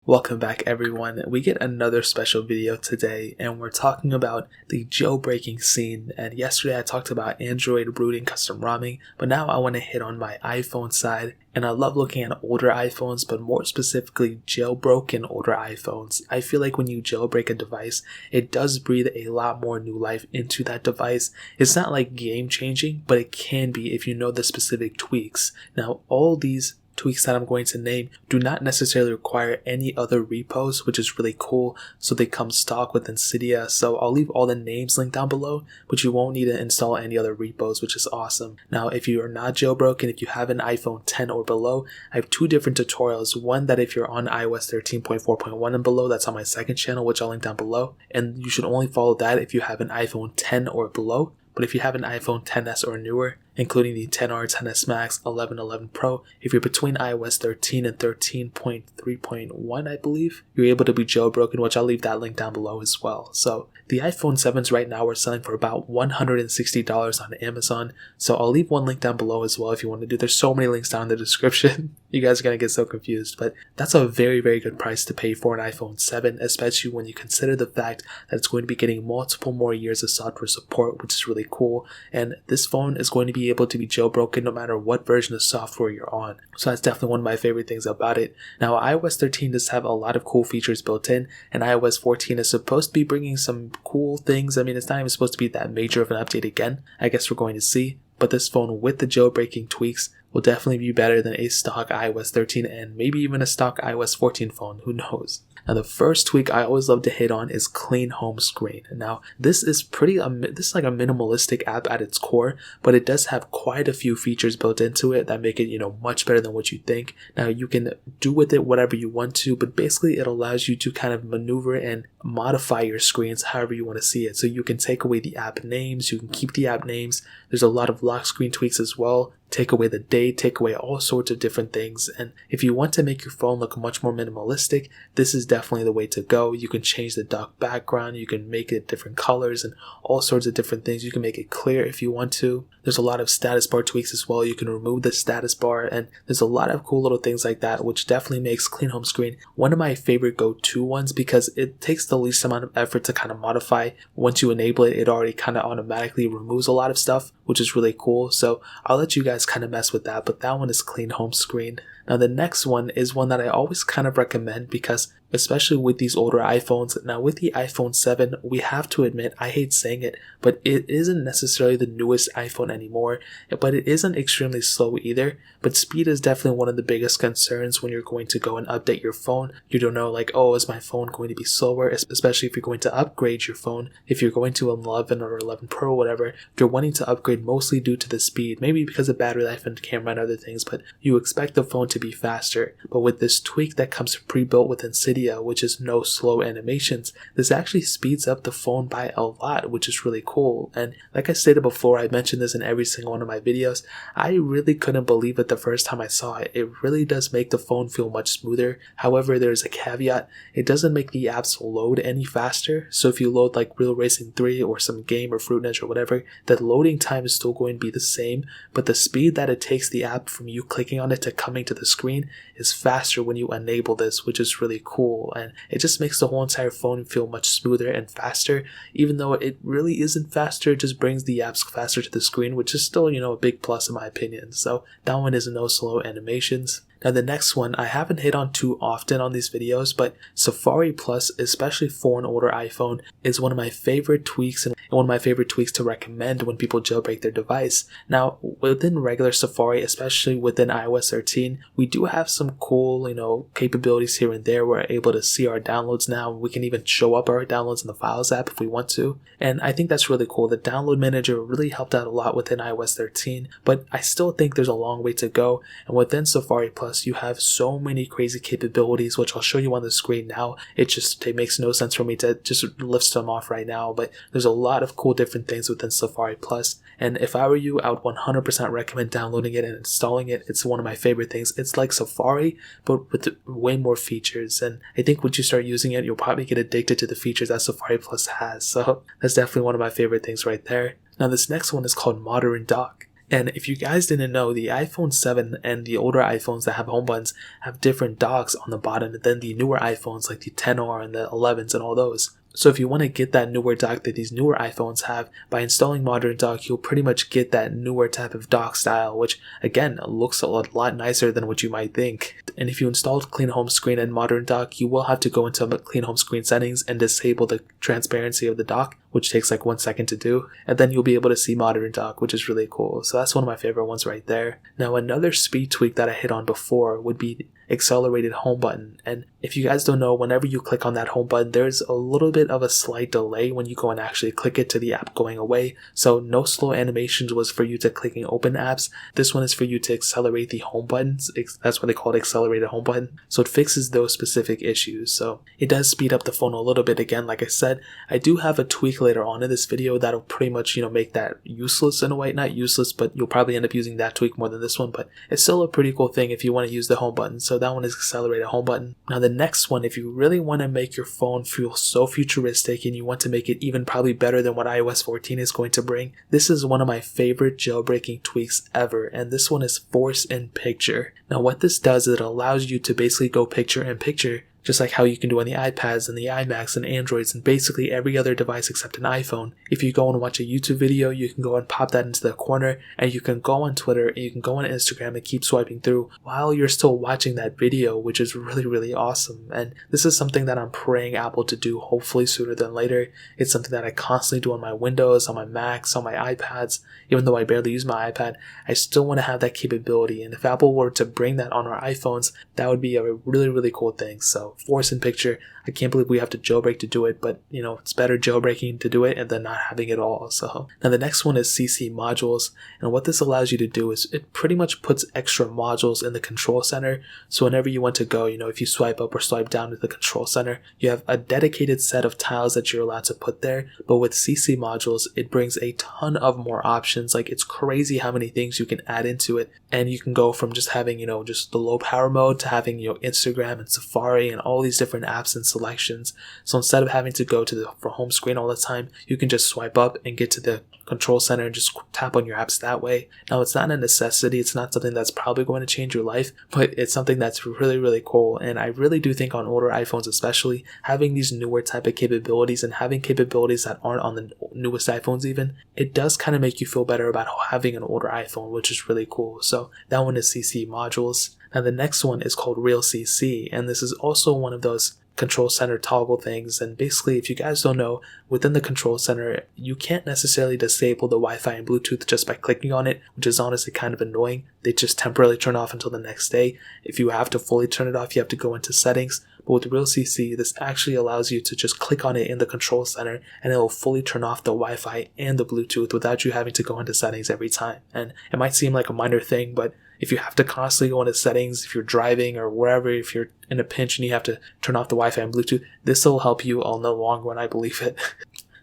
Welcome back everyone. We get another special video today and we're talking about the jailbreaking scene. And yesterday I talked about Android rooting custom ROMing, but now I want to hit on my iPhone side. And I love looking at older iPhones, but more specifically jailbroken older iPhones. I feel like when you jailbreak a device, it does breathe a lot more new life into that device. It's not like game changing, but it can be if you know the specific tweaks. Now all these tweaks that I'm going to name do not necessarily require any other repos, which is really cool. So they come stock within Cydia. So I'll leave all the names linked down below, but you won't need to install any other repos, which is awesome. Now, if you are not jailbroken, if you have an iPhone 10 or below, I have two different tutorials. One that if you're on iOS 13.4.1 and below, that's on my second channel, which I'll link down below. And you should only follow that if you have an iPhone 10 or below. But if you have an iPhone 10s or newer, including the 10R, 10s Max, 11, 11 Pro, if you're between iOS 13 and 13.3.1, I believe, you're able to be jailbroken, which I'll leave that link down below as well. So the iPhone 7s right now are selling for about $160 on Amazon. So I'll leave one link down below as well if you want to do. There's so many links down in the description. You guys are going to get so confused, but that's a very, very good price to pay for an iPhone 7, especially when you consider the fact that it's going to be getting multiple more years of software support, which is really cool. And this phone is going to be able to be jailbroken no matter what version of software you're on. So that's definitely one of my favorite things about it. Now, iOS 13 does have a lot of cool features built in, and iOS 14 is supposed to be bringing some cool things. I mean, it's not even supposed to be that major of an update again. I guess we're going to see. But this phone with the jailbreaking tweaks will definitely be better than a stock iOS 13 and maybe even a stock iOS 14 phone. Who knows? Now, the first tweak I always love to hit on is clean home screen. Now, this is this is like a minimalistic app at its core, but it does have quite a few features built into it that make it, much better than what you think. Now, you can do with it whatever you want to, but basically it allows you to kind of maneuver and modify your screens however you want to see it. So you can take away the app names, you can keep the app names. There's a lot of lock screen tweaks as well. Take away the date, take away all sorts of different things. And if you want to make your phone look much more minimalistic, this is definitely the way to go. You can change the dark background, you can make it different colors and all sorts of different things. You can make it clear if you want to. There's a lot of status bar tweaks as well. You can remove the status bar, and there's a lot of cool little things like that, which definitely makes clean home screen one of my favorite go-to ones because it takes the least amount of effort to kind of modify. Once you enable it, it already kind of automatically removes a lot of stuff, which is really cool. So I'll let you guys kind of mess with that, but that one is clean home screen. Now the next one is one that I always kind of recommend because especially with these older iPhones. Now with the iPhone 7, we have to admit, I hate saying it, but it isn't necessarily the newest iPhone anymore, but it isn't extremely slow either. But speed is definitely one of the biggest concerns when you're going to go and update your phone. You don't know like, oh, is my phone going to be slower? Especially if you're going to upgrade your phone. If you're going to 11 or 11 Pro or whatever, you're wanting to upgrade mostly due to the speed, maybe because of battery life and camera and other things, but you expect the phone to be faster. But with this tweak that comes pre-built within Cydia, which is no slow animations, this actually speeds up the phone by a lot, which is really cool. And like I stated before, I mentioned this in every single one of my videos, I really couldn't believe it the first time I saw it. It really does make the phone feel much smoother. However, there's a caveat. It doesn't make the apps load any faster. So if you load like Real Racing 3 or some game or Fruit Ninja or whatever, the loading time is still going to be the same, but the speed that it takes the app from you clicking on it to coming to the screen is faster when you enable this, which is really cool. And it just makes the whole entire phone feel much smoother and faster. Even though it really isn't faster, it just brings the apps faster to the screen, which is still, a big plus in my opinion. So that one is no slow animations. Now the next one I haven't hit on too often on these videos, but Safari Plus, especially for an older iPhone, is one of my favorite tweaks and one of my favorite tweaks to recommend when people jailbreak their device. Now within regular Safari, especially within iOS 13, we do have some cool, capabilities here and there. We're able to see our downloads now. We can even show up our downloads in the Files app if we want to. And I think that's really cool. The download manager really helped out a lot within iOS 13, but I still think there's a long way to go. And within Safari Plus, you have so many crazy capabilities, which I'll show you on the screen now. It makes no sense for me to just list them off right now, but there's a lot of cool different things within Safari Plus. And if I were you, I would 100% recommend downloading it and installing it. It's one of my favorite things. It's like Safari, but with way more features. And I think once you start using it, you'll probably get addicted to the features that Safari Plus has. So that's definitely one of my favorite things right there. Now this next one is called Modern Dock. And if you guys didn't know, the iPhone 7 and the older iPhones that have home buttons have different docks on the bottom than the newer iPhones like the 10R and the 11s and all those. So if you want to get that newer dock that these newer iPhones have, by installing Modern Dock, you'll pretty much get that newer type of dock style, which again looks a lot nicer than what you might think. And if you installed Clean Home Screen and Modern Dock, you will have to go into Clean Home Screen settings and disable the transparency of the dock, which takes like 1 second to do, and then you'll be able to see Modern Dock, which is really cool. So that's one of my favorite ones right there. Now another speed tweak that I hit on before would be accelerated home button. And if you guys don't know, whenever you click on that home button, there's a little bit of a slight delay when you go and actually click it to the app going away. So no slow animations was for you to clicking open apps. This one is for you to accelerate the home buttons. That's what they call it, accelerated home button. So it fixes those specific issues. So it does speed up the phone a little bit. Again, like I said, I do have a tweak later on in this video that'll pretty much, make that useless in a way. Not useless, but you'll probably end up using that tweak more than this one, but it's still a pretty cool thing if you want to use the home button. So that one is accelerated home button. Now the next one, if you really want to make your phone feel so futuristic and you want to make it even probably better than what iOS 14 is going to bring, this is one of my favorite jailbreaking tweaks ever, and this one is Force in Picture. Now what this does is it allows you to basically go picture in picture, just like how you can do on the iPads and the iMacs and Androids and basically every other device except an iPhone. If you go and watch a YouTube video, you can go and pop that into the corner, and you can go on Twitter and you can go on Instagram and keep swiping through while you're still watching that video, which is really awesome. And this is something that I'm praying Apple to do hopefully sooner than later. It's something that I constantly do on my Windows, on my Macs, on my iPads. Even though I barely use my iPad, I still want to have that capability. And if Apple were to bring that on our iPhones, that would be a really cool thing. So Force in Picture, I can't believe we have to jailbreak to do it, but it's better jailbreaking to do it and then not having it all. So now the next one is CC modules, and what this allows you to do is it pretty much puts extra modules in the control center. So whenever you want to go, if you swipe up or swipe down to the control center, you have a dedicated set of tiles that you're allowed to put there. But with CC modules, it brings a ton of more options. Like, it's crazy how many things you can add into it, and you can go from just having just the low power mode to having Instagram and Safari and all these different apps and selections. So instead of having to go to the home screen all the time, you can just swipe up and get to the control center and just tap on your apps that way. Now, it's not a necessity. It's not something that's probably going to change your life, but it's something that's really cool. And I really do think on older iPhones especially, having these newer type of capabilities and having capabilities that aren't on the newest iPhones even, it does kind of make you feel better about having an older iPhone, which is really cool. So that one is CC modules. Now the next one is called Real CC, and this is also one of those control center toggle things. And basically, if you guys don't know, within the control center, you can't necessarily disable the Wi-Fi and Bluetooth just by clicking on it, which is honestly kind of annoying. They just temporarily turn off until the next day. If you have to fully turn it off, you have to go into settings. But with Real CC, this actually allows you to just click on it in the control center and it will fully turn off the Wi-Fi and the Bluetooth without you having to go into settings every time. And it might seem like a minor thing, but if you have to constantly go into settings, if you're driving or wherever, if you're in a pinch and you have to turn off the Wi-Fi and Bluetooth, this will help you all in the long run, I believe it.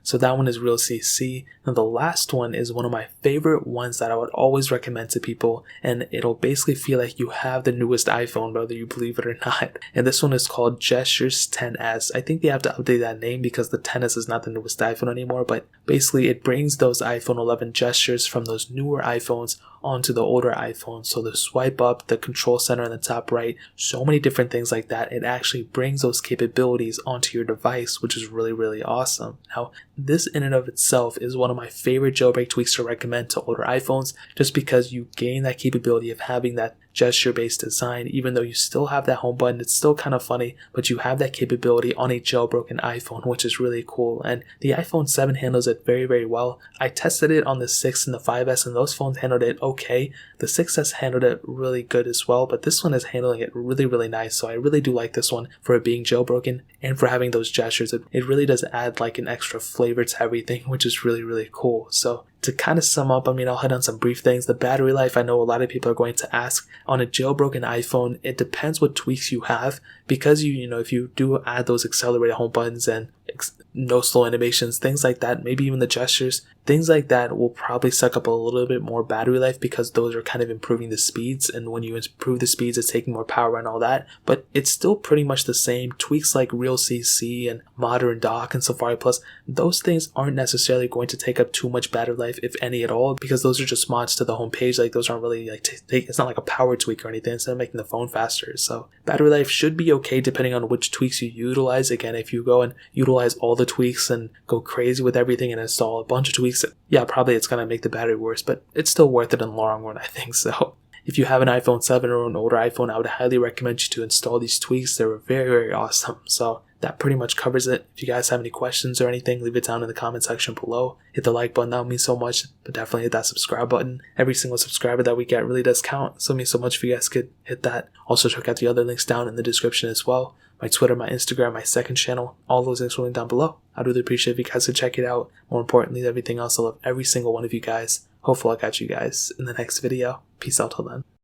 So that one is Real CC. And the last one is one of my favorite ones that I would always recommend to people. And it'll basically feel like you have the newest iPhone, whether you believe it or not. And this one is called Gestures 10s. I think they have to update that name because the 10s is not the newest iPhone anymore. But basically, it brings those iPhone 11 gestures from those newer iPhones onto the older iPhone. So the swipe up, the control center in the top right, so many different things like that. It actually brings those capabilities onto your device, which is really awesome. Now, this in and of itself is one of my favorite jailbreak tweaks to recommend to older iPhones, just because you gain that capability of having that gesture-based design. Even though you still have that home button, it's still kind of funny, but you have that capability on a jailbroken iPhone, which is really cool. And the iPhone 7 handles it very well. I tested it on the 6 and the 5S, and those phones handled it okay. The 6S handled it really good as well, but this one is handling it really nice. So I really do like this one for it being jailbroken and for having those gestures. It really does add like an extra flavor to everything, which is really cool. So to kind of sum up, I'll hit on some brief things. The battery life, I know a lot of people are going to ask. On a jailbroken iPhone, it depends what tweaks you have, because if you do add those accelerated home buttons and no slow animations, things like that, maybe even the gestures, things like that will probably suck up a little bit more battery life because those are kind of improving the speeds, and when you improve the speeds it's taking more power and all that, but it's still pretty much the same. Tweaks like Real CC and Modern Dock and Safari Plus, those things aren't necessarily going to take up too much battery life, if any at all, because those are just mods to the home page. Like those aren't really like it's not like a power tweak or anything. Instead of making the phone faster, so battery life should be okay depending on which tweaks you utilize. Again, if you go and utilize all the tweaks and go crazy with everything and install a bunch of tweaks, yeah, probably it's going to make the battery worse, but it's still worth it in the long run, I think. So if you have an iPhone 7 or an older iPhone, I would highly recommend you to install these tweaks. They're very, very awesome. So that pretty much covers it. If you guys have any questions or anything, leave it down in the comment section below. Hit the like button, that would mean so much, but definitely hit that subscribe button. Every single subscriber that we get really does count, so it means so much if you guys could hit that. Also check out the other links down in the description as well. My Twitter, my Instagram, my second channel, all those links will link down below. I'd really appreciate if you guys could check it out. More importantly than everything else, I love every single one of you guys. Hopefully I'll catch you guys in the next video. Peace out till then.